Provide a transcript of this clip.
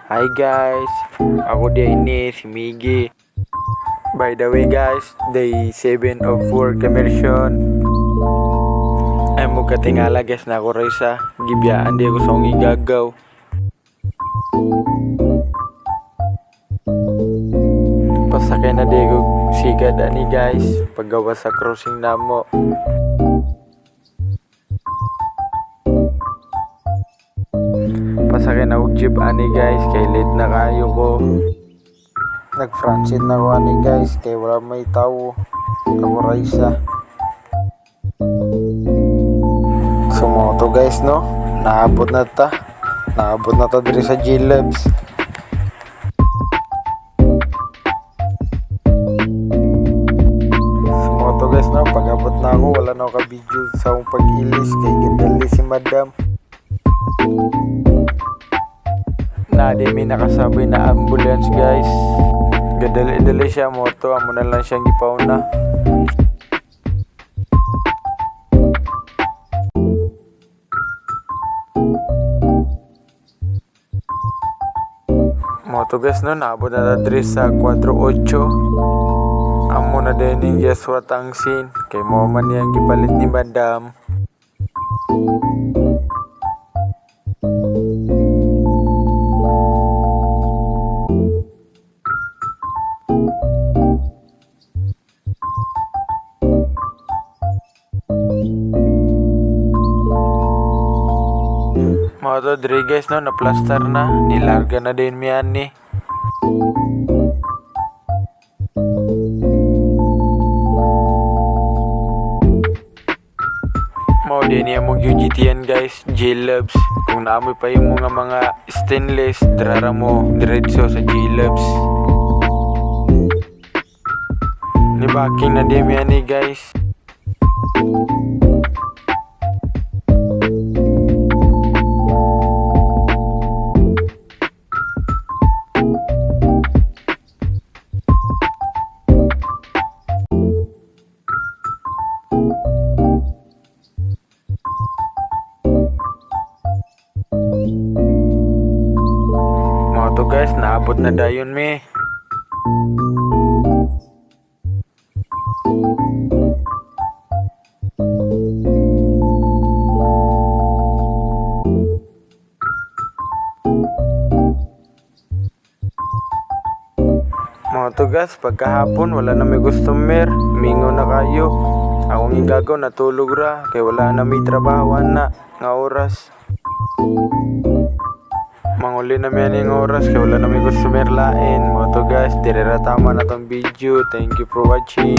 Hi guys, ako din ni si Miggy. By the way guys, day 7 of work immersion. Ay mo katingala guys na ako rin sa gibiyaan di ako sa akong igagaw. Pasakay na di ako sigad ani guys, paggawa sa crossing namo. Pasakay na og jeep ani guys, kay late na kayo ko. Nag-frontseat na ko ani guys, kay wala may tao. Ako raisa. Sumoto guys no, naabot na ta. Naabot na ta diri sa G-Labs. Sumoto guys no, pag-abot na ako, wala na ako ka-video sa akong pag-ilis, kay gandali si madam. Di may nakasabay na ambulance guys. Gadali-dali siya moto, amo na lang siyang gipauna. Moto guys no, naabot na diri sa 48. Amo na din yung Yeswa Tangsin, kay mo man yang gipalit ni madam. Mga to diri guys no, na-plaster na, nilarga na din miyan ni. Mao din niya mong UGTN guys, G-Labs. Kung naamoy pa yung mga stainless, drara mo diretso sa G-Labs. Nibaking na din miyan ni guys. Mga to guys, naabot na dayon me. Mga to guys, pagkahapon wala na may customer, mingo na kayo. Akong igagaw natulog ra, kay wala na may trabaho na nga oras. Manguli na miyan yung oras, kay wala na may customer lain. Mga to guys, direra tama na tong video. Thank you for watching.